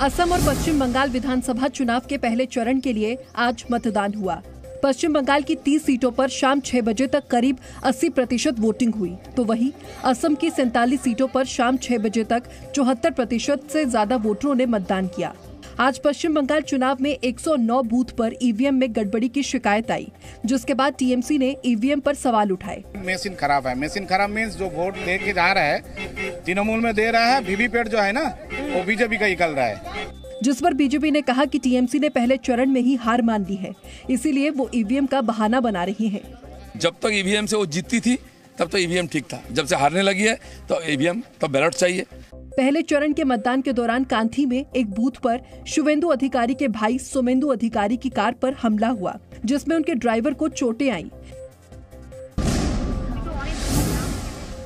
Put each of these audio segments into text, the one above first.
असम और पश्चिम बंगाल विधानसभा चुनाव के पहले चरण के लिए आज मतदान हुआ। पश्चिम बंगाल की 30 सीटों पर शाम 6 बजे तक करीब 80% वोटिंग हुई, तो वहीं असम की 47 सीटों पर शाम 6 बजे तक 74% से ज्यादा वोटरों ने मतदान किया। आज पश्चिम बंगाल चुनाव में 109 बूथ पर ईवीएम में गड़बड़ी की शिकायत आई, जिसके बाद टीएमसी ने ईवीएम पर सवाल उठाए। मशीन खराब है। मशीन खराब मीन्स जो वोट दे के जा रहा है तृणमूल में दे रहा है, वीवीपैट जो है ना वो बीजेपी का निकल रहा है। जिस पर बीजेपी ने कहा कि टीएमसी ने पहले चरण में ही हार मान ली है, इसीलिए वो ईवीएम का बहाना बना रही है। जब तक ईवीएम से वो जीतती थी तब तो ईवीएम ठीक था, जब से हारने लगी है तो ईवीएम तो बैलेट चाहिए। पहले चरण के मतदान के दौरान कांथी में एक बूथ पर शुभेंदु अधिकारी के भाई सोमेंदु अधिकारी की कार पर हमला हुआ, जिसमें उनके ड्राइवर को चोटें आईं।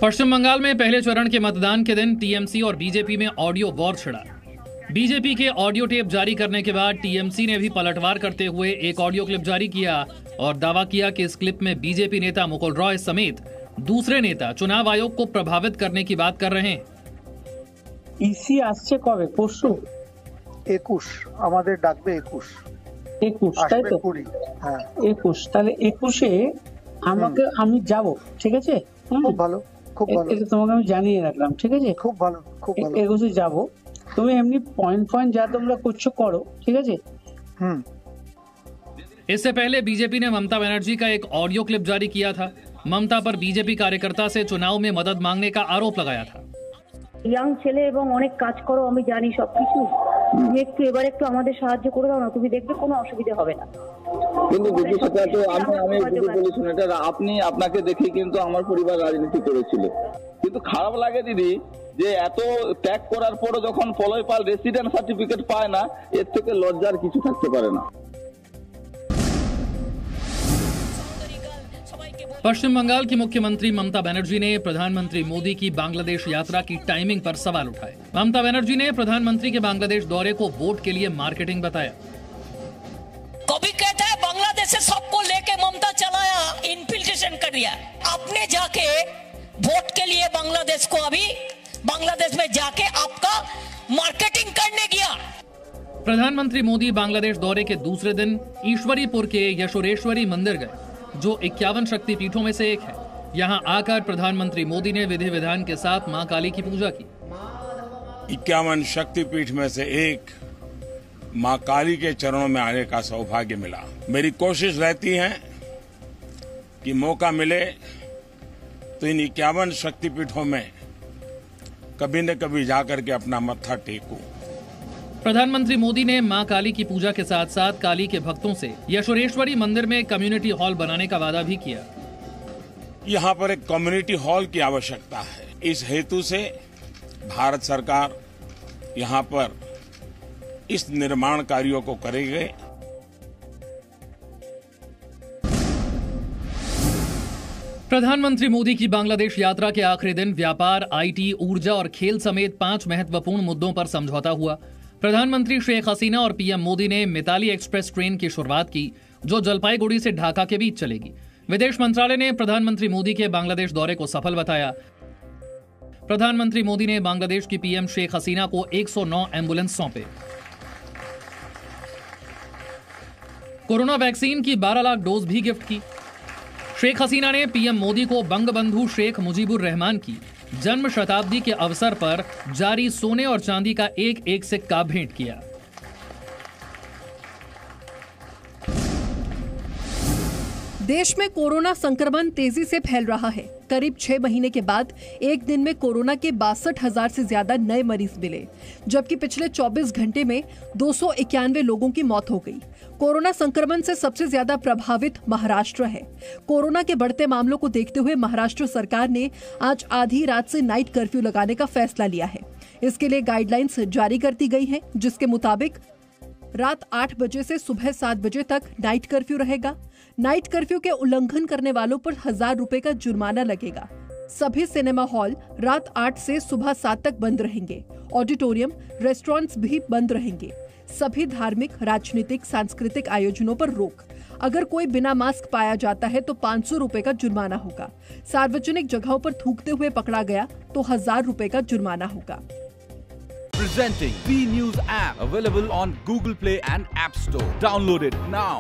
पश्चिम बंगाल में पहले चरण के मतदान के दिन टीएमसी और बीजेपी में ऑडियो वॉर छिड़ा। बीजेपी के ऑडियो टेप जारी करने के बाद टीएमसी ने भी पलटवार करते हुए एक ऑडियो क्लिप जारी किया और दावा किया कि इस क्लिप में बीजेपी नेता मुकुल रॉय समेत दूसरे नेता चुनाव आयोग को प्रभावित करने की बात कर रहे हैं। ইসি আসছে কবে? পরশু 21 আমাদের ডাকবে 21 তাই তো? হ্যাঁ 21 তাহলে 21-এ আমাকে আমি যাব, ঠিক আছে? খুব ভালো, খুব ভালো। এটা তোমাকে আমি জানিয়ে রাখলাম, ঠিক আছে? খুব ভালো, খুব ভালো। 21-এ যাব, তুমি এমনি পয়েন্ট যা তোমরা করছো করো, ঠিক আছে? इससे पहले बीजेपी ने ममता बनर्जी का एक ऑडियो क्लिप जारी किया था। ममता पर बीजेपी कार्यकर्ता से चुनाव में मदद मांगने का आरोप लगाया था। ইয়াং ছেলে এবং অনেক কাজ করো, আমি জানি সবকিছু, তুমি একটু আমাদের সাহায্য করে দাও না, তুমি দেখবে কোনো অসুবিধা হবে না। কিন্তু বিষয়টা তো আমি বলি শুনে, এটা আপনি আপনাকে দেখে কিন্তু আমার পরিবার রাজনীতি করেছিল, কিন্তু খারাপ লাগে দিদি যে এত ত্যাগ করার পরও যখন পলয়পাল রেসিডেন্ট সার্টিফিকেট পায় না, এর থেকে লজ্জার কিছু থাকতে পারে না। पश्चिम बंगाल की मुख्यमंत्री ममता बनर्जी ने प्रधानमंत्री मोदी की बांग्लादेश यात्रा की टाइमिंग पर सवाल उठाए। ममता बनर्जी ने प्रधानमंत्री के बांग्लादेश दौरे को वोट के लिए मार्केटिंग बताया। कभी कहता है बांग्लादेश से सबको लेके ममता चलाया, इन्फिल्ट्रेशन कर दिया। आपने जाके वोट के लिए बांग्लादेश को अभी बांग्लादेश में जाके आपका मार्केटिंग करने गया। प्रधानमंत्री मोदी बांग्लादेश दौरे के दूसरे दिन ईश्वरीपुर के यशोरेश्वरी मंदिर गए, जो 51 शक्तिपीठों में से एक है। यहां आकर प्रधानमंत्री मोदी ने विधि विधान के साथ मां काली की पूजा की। 51 शक्तिपीठ में से एक मां काली के चरणों में आने का सौभाग्य मिला। मेरी कोशिश रहती है कि मौका मिले तो इन 51 शक्तिपीठों में कभी न कभी जाकर के अपना मत्था टेकूं। प्रधानमंत्री मोदी ने मां काली की पूजा के साथ साथ काली के भक्तों से यशोरेश्वरी मंदिर में कम्युनिटी हॉल बनाने का वादा भी किया। यहां पर एक कम्युनिटी हॉल की आवश्यकता है। इस हेतु से भारत सरकार यहां पर इस निर्माण कार्यों को करेगी। प्रधानमंत्री मोदी की बांग्लादेश यात्रा के आखिरी दिन व्यापार, आईटी, ऊर्जा और खेल समेत 5 महत्वपूर्ण मुद्दों पर समझौता हुआ। प्रधानमंत्री शेख हसीना और पीएम मोदी ने मिताली एक्सप्रेस ट्रेन की शुरुआत की, जो जलपाईगुड़ी से ढाका के बीच चलेगी। विदेश मंत्रालय ने प्रधानमंत्री मोदी के बांग्लादेश दौरे को सफल बताया। प्रधानमंत्री मोदी ने बांग्लादेश की पीएम शेख हसीना को 109 एम्बुलेंस सौंपे। कोरोना वैक्सीन की 12 लाख डोज भी गिफ्ट की। शेख हसीना ने पीएम मोदी को बंगबंधु शेख मुजीबुर रहमान की जन्म शताब्दी के अवसर पर जारी सोने और चांदी का एक सिक्का भेंट किया। देश में कोरोना संक्रमण तेजी से फैल रहा है। करीब 6 महीने के बाद एक दिन में कोरोना के 62,000 से ज्यादा नए मरीज मिले, जबकि पिछले 24 घंटे में 291 लोगों की मौत हो गई। कोरोना संक्रमण से सबसे ज्यादा प्रभावित महाराष्ट्र है। कोरोना के बढ़ते मामलों को देखते हुए महाराष्ट्र सरकार ने आज आधी रात से नाइट कर्फ्यू लगाने का फैसला लिया है। इसके लिए गाइडलाइंस जारी कर दी गई है, जिसके मुताबिक रात 8 बजे से सुबह 7 बजे तक नाइट कर्फ्यू रहेगा। नाइट कर्फ्यू के उल्लंघन करने वालों पर 1000 रुपए का जुर्माना लगेगा। सभी सिनेमा हॉल रात 8 से सुबह 7 तक बंद रहेंगे। ऑडिटोरियम, रेस्टोरेंट्स भी बंद रहेंगे। सभी धार्मिक, राजनीतिक, सांस्कृतिक आयोजनों पर रोक। अगर कोई बिना मास्क पाया जाता है तो 500 रुपए का जुर्माना होगा। सार्वजनिक जगहों पर थूकते हुए पकड़ा गया तो 1000 रुपए का जुर्माना होगा। Presenting B News app, available on Google Play and App Store. Download it now.